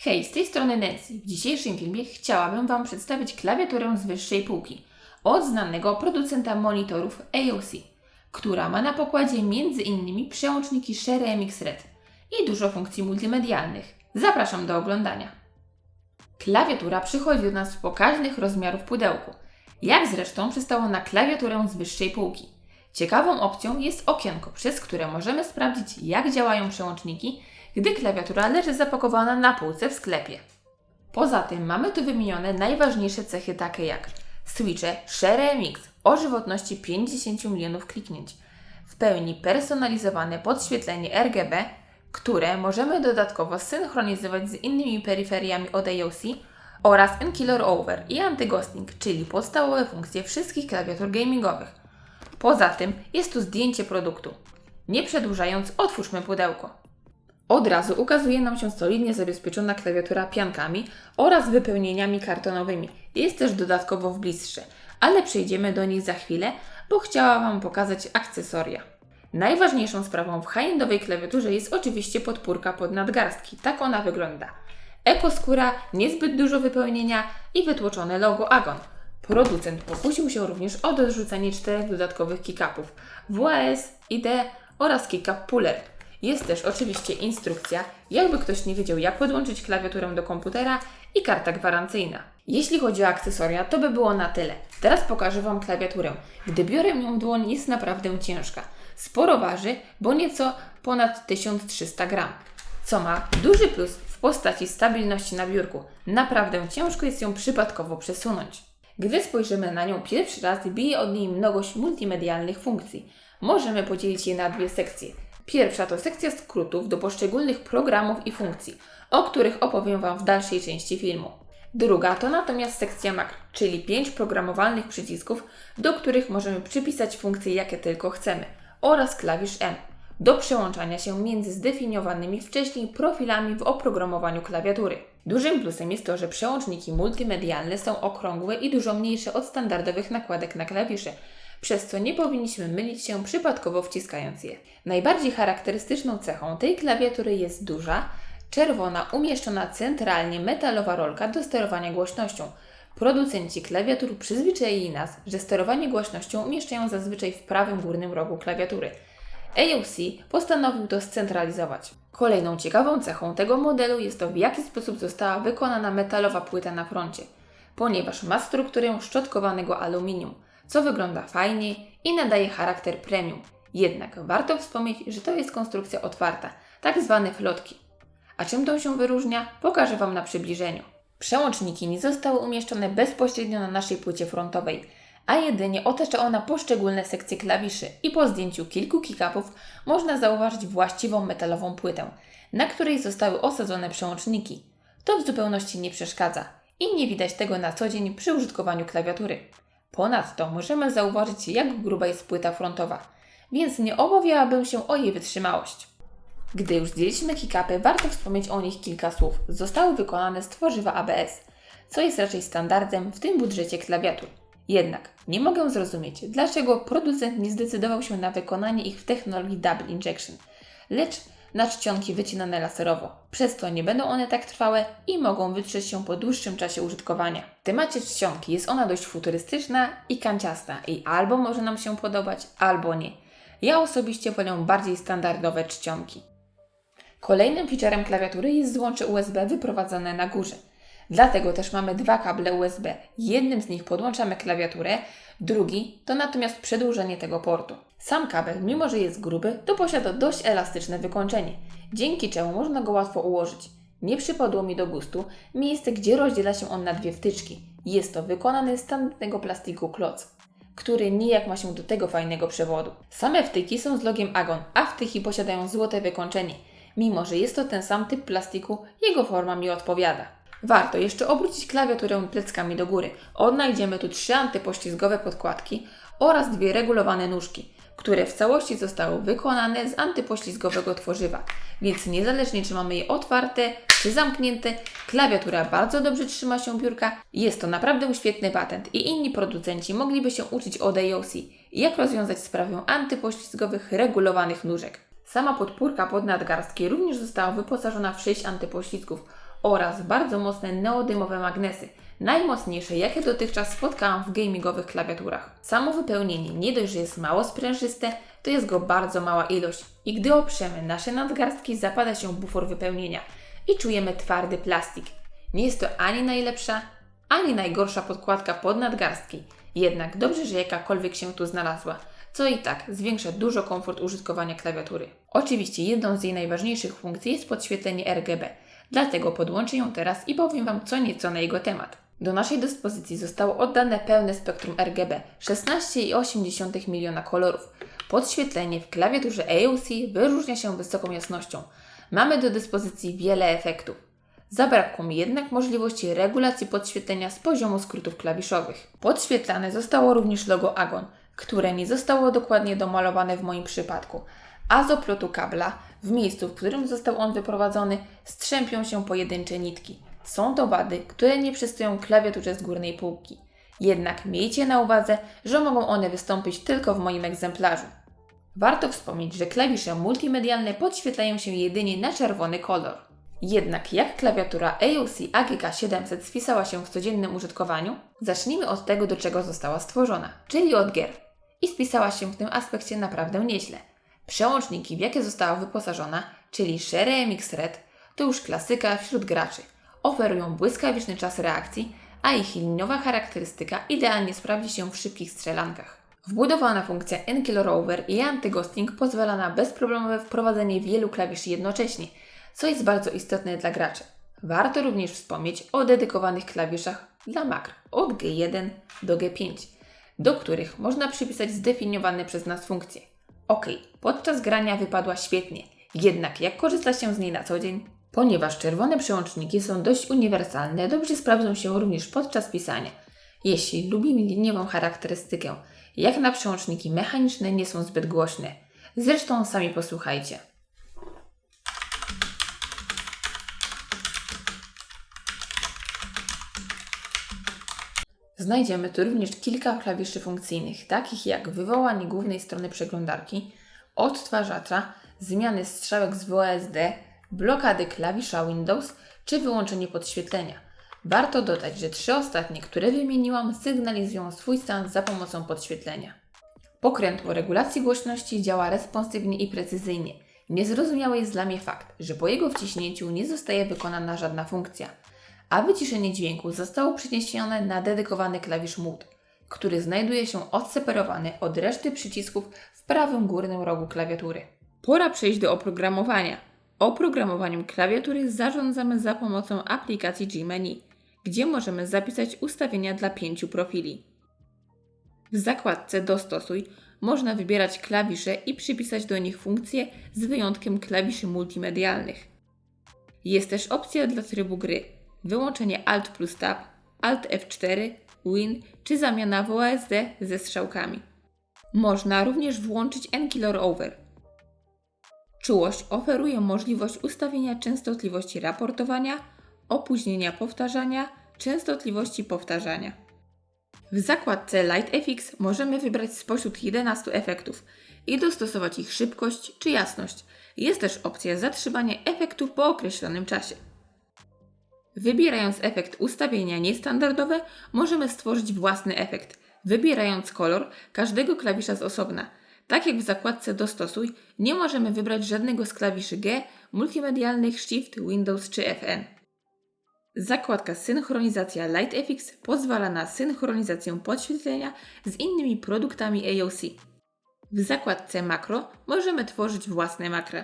Hej, z tej strony Nancy. W dzisiejszym filmie chciałabym Wam przedstawić klawiaturę z wyższej półki od znanego producenta monitorów AOC, która ma na pokładzie m.in. przełączniki Shure MX Red i dużo funkcji multimedialnych. Zapraszam do oglądania. Klawiatura przychodzi do nas w pokaźnych rozmiarów pudełku, jak zresztą przystało na klawiaturę z wyższej półki. Ciekawą opcją jest okienko, przez które możemy sprawdzić, jak działają przełączniki, gdy klawiatura leży zapakowana na półce w sklepie. Poza tym mamy tu wymienione najważniejsze cechy takie jak switche Shure MX o żywotności 50 milionów kliknięć, w pełni personalizowane podświetlenie RGB, które możemy dodatkowo synchronizować z innymi peryferiami od AOC oraz N-Killer Over i Anti-Ghosting, czyli podstawowe funkcje wszystkich klawiatur gamingowych. Poza tym jest tu zdjęcie produktu. Nie przedłużając, otwórzmy pudełko. Od razu ukazuje nam się solidnie zabezpieczona klawiatura piankami oraz wypełnieniami kartonowymi. Jest też dodatkowo w bliższe, ale przejdziemy do nich za chwilę, bo chciałam Wam pokazać akcesoria. Najważniejszą sprawą w high-endowej klawiaturze jest oczywiście podpórka pod nadgarstki. Tak ona wygląda. Ekoskóra, niezbyt dużo wypełnienia i wytłoczone logo Agon. Producent pokusił się również o dorzucenie 4 dodatkowych kickupów WAS, ID oraz kickup puller. Jest też oczywiście instrukcja, jakby ktoś nie wiedział, jak podłączyć klawiaturę do komputera i karta gwarancyjna. Jeśli chodzi o akcesoria, to by było na tyle. Teraz pokażę Wam klawiaturę. Gdy biorę ją w dłoń, jest naprawdę ciężka. Sporo waży, bo nieco ponad 1300 gram, co ma duży plus w postaci stabilności na biurku. Naprawdę ciężko jest ją przypadkowo przesunąć. Gdy spojrzymy na nią pierwszy raz, bije od niej mnogość multimedialnych funkcji. Możemy podzielić je na dwie sekcje. Pierwsza to sekcja skrótów do poszczególnych programów i funkcji, o których opowiem Wam w dalszej części filmu. Druga to natomiast sekcja makro, czyli 5 programowalnych przycisków, do których możemy przypisać funkcje jakie tylko chcemy, oraz klawisz M do przełączania się między zdefiniowanymi wcześniej profilami w oprogramowaniu klawiatury. Dużym plusem jest to, że przełączniki multimedialne są okrągłe i dużo mniejsze od standardowych nakładek na klawisze, przez co nie powinniśmy mylić się przypadkowo wciskając je. Najbardziej charakterystyczną cechą tej klawiatury jest duża, czerwona, umieszczona centralnie metalowa rolka do sterowania głośnością. Producenci klawiatur przyzwyczaili nas, że sterowanie głośnością umieszczają zazwyczaj w prawym górnym rogu klawiatury. AOC postanowił to scentralizować. Kolejną ciekawą cechą tego modelu jest to, w jaki sposób została wykonana metalowa płyta na froncie, ponieważ ma strukturę szczotkowanego aluminium, co wygląda fajnie i nadaje charakter premium. Jednak warto wspomnieć, że to jest konstrukcja otwarta, tak zwane flotki. A czym to się wyróżnia? Pokażę Wam na przybliżeniu. Przełączniki nie zostały umieszczone bezpośrednio na naszej płycie frontowej, a jedynie otacza ona poszczególne sekcje klawiszy i po zdjęciu kilku kickupów można zauważyć właściwą metalową płytę, na której zostały osadzone przełączniki. To w zupełności nie przeszkadza i nie widać tego na co dzień przy użytkowaniu klawiatury. Ponadto możemy zauważyć, jak gruba jest płyta frontowa, więc nie obawiałabym się o jej wytrzymałość. Gdy już zdjęliśmy kickupy, warto wspomnieć o nich kilka słów. Zostały wykonane z tworzywa ABS, co jest raczej standardem w tym budżecie klawiatur. Jednak nie mogę zrozumieć, dlaczego producent nie zdecydował się na wykonanie ich w technologii Double Injection, lecz na czcionki wycinane laserowo. Przez to nie będą one tak trwałe i mogą wytrzeć się po dłuższym czasie użytkowania. W temacie czcionki jest ona dość futurystyczna i kanciasta i albo może nam się podobać, albo nie. Ja osobiście wolę bardziej standardowe czcionki. Kolejnym featurem klawiatury jest złącze USB wyprowadzone na górze. Dlatego też mamy 2 kable USB. Jednym z nich podłączamy klawiaturę, drugi to natomiast przedłużenie tego portu. Sam kabel, mimo że jest gruby, to posiada dość elastyczne wykończenie, dzięki czemu można go łatwo ułożyć. Nie przypadło mi do gustu miejsce, gdzie rozdziela się on na dwie wtyczki. Jest to wykonany z tandetnego plastiku kloc, który nijak ma się do tego fajnego przewodu. Same wtyki są z logiem Agon, a wtyki posiadają złote wykończenie. Mimo że jest to ten sam typ plastiku, jego forma mi odpowiada. Warto jeszcze obrócić klawiaturę pleckami do góry. Odnajdziemy tu 3 antypoślizgowe podkładki oraz 2 regulowane nóżki, które w całości zostały wykonane z antypoślizgowego tworzywa, więc niezależnie czy mamy je otwarte czy zamknięte, klawiatura bardzo dobrze trzyma się biurka. Jest to naprawdę świetny patent i inni producenci mogliby się uczyć od AOC, jak rozwiązać sprawę antypoślizgowych regulowanych nóżek. Sama podpórka pod nadgarstki również została wyposażona w 6 antypoślizgów oraz bardzo mocne neodymowe magnesy, najmocniejsze jakie dotychczas spotkałam w gamingowych klawiaturach. Samo wypełnienie nie dość, że jest mało sprężyste, to jest go bardzo mała ilość i gdy oprzemy nasze nadgarstki, zapada się bufor wypełnienia i czujemy twardy plastik. Nie jest to ani najlepsza, ani najgorsza podkładka pod nadgarstki, jednak dobrze, że jakakolwiek się tu znalazła, co i tak zwiększa dużo komfort użytkowania klawiatury. Oczywiście jedną z jej najważniejszych funkcji jest podświetlenie RGB, dlatego podłączę ją teraz i powiem Wam co nieco na jego temat. Do naszej dyspozycji zostało oddane pełne spektrum RGB 16,8 miliona kolorów. Podświetlenie w klawiaturze AOC wyróżnia się wysoką jasnością. Mamy do dyspozycji wiele efektów. Zabrakło mi jednak możliwości regulacji podświetlenia z poziomu skrótów klawiszowych. Podświetlane zostało również logo Agon, które nie zostało dokładnie domalowane w moim przypadku, a z oplotu kabla, w miejscu, w którym został on wyprowadzony, strzępią się pojedyncze nitki. Są to wady, które nie przystoją klawiaturze z górnej półki. Jednak miejcie na uwadze, że mogą one wystąpić tylko w moim egzemplarzu. Warto wspomnieć, że klawisze multimedialne podświetlają się jedynie na czerwony kolor. Jednak jak klawiatura AOC AGK 700 spisała się w codziennym użytkowaniu? Zacznijmy od tego, do czego została stworzona, czyli od gier. I spisała się w tym aspekcie naprawdę nieźle. Przełączniki, w jakie została wyposażona, czyli Shure MX Red, to już klasyka wśród graczy. Oferują błyskawiczny czas reakcji, a ich liniowa charakterystyka idealnie sprawdzi się w szybkich strzelankach. Wbudowana funkcja N-Killer Over i Anti-Ghosting pozwala na bezproblemowe wprowadzenie wielu klawiszy jednocześnie, co jest bardzo istotne dla graczy. Warto również wspomnieć o dedykowanych klawiszach dla makr od G1 do G5, do których można przypisać zdefiniowane przez nas funkcje. Ok, podczas grania wypadła świetnie, jednak jak korzysta się z niej na co dzień? Ponieważ czerwone przełączniki są dość uniwersalne, dobrze sprawdzą się również podczas pisania. Jeśli lubimy liniową charakterystykę, jak na przełączniki mechaniczne nie są zbyt głośne. Zresztą sami posłuchajcie. Znajdziemy tu również kilka klawiszy funkcyjnych, takich jak wywołanie głównej strony przeglądarki, odtwarzacza, zmiany strzałek z WASD, blokady klawisza Windows czy wyłączenie podświetlenia. Warto dodać, że 3 ostatnie, które wymieniłam, sygnalizują swój stan za pomocą podświetlenia. Pokrętło regulacji głośności działa responsywnie i precyzyjnie. Niezrozumiały jest dla mnie fakt, że po jego wciśnięciu nie zostaje wykonana żadna funkcja, a wyciszenie dźwięku zostało przeniesione na dedykowany klawisz Mute, który znajduje się odseparowany od reszty przycisków w prawym górnym rogu klawiatury. Pora przejść do oprogramowania. Oprogramowaniem klawiatury zarządzamy za pomocą aplikacji G-Menu, gdzie możemy zapisać ustawienia dla 5 profili. W zakładce Dostosuj można wybierać klawisze i przypisać do nich funkcje z wyjątkiem klawiszy multimedialnych. Jest też opcja dla trybu gry, wyłączenie Alt plus Tab, Alt F4, Win czy zamiana WASD ze strzałkami. Można również włączyć N-Killer Over. Czułość oferuje możliwość ustawienia częstotliwości raportowania, opóźnienia powtarzania, częstotliwości powtarzania. W zakładce LightFX możemy wybrać spośród 11 efektów i dostosować ich szybkość czy jasność. Jest też opcja zatrzymania efektu po określonym czasie. Wybierając efekt ustawienia niestandardowe, możemy stworzyć własny efekt, wybierając kolor każdego klawisza z osobna. Tak jak w zakładce Dostosuj, nie możemy wybrać żadnego z klawiszy G, multimedialnych Shift, Windows czy FN. Zakładka Synchronizacja LightFX pozwala na synchronizację podświetlenia z innymi produktami AOC. W zakładce Makro możemy tworzyć własne makra.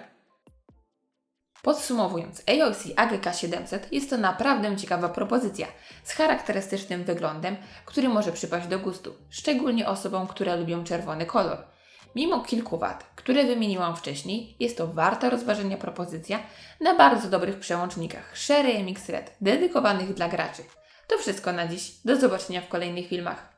Podsumowując, AOC AGK 700 jest to naprawdę ciekawa propozycja z charakterystycznym wyglądem, który może przypaść do gustu, szczególnie osobom, które lubią czerwony kolor. Mimo kilku wad, które wymieniłam wcześniej, jest to warta rozważenia propozycja na bardzo dobrych przełącznikach Shure MX Red, dedykowanych dla graczy. To wszystko na dziś. Do zobaczenia w kolejnych filmach.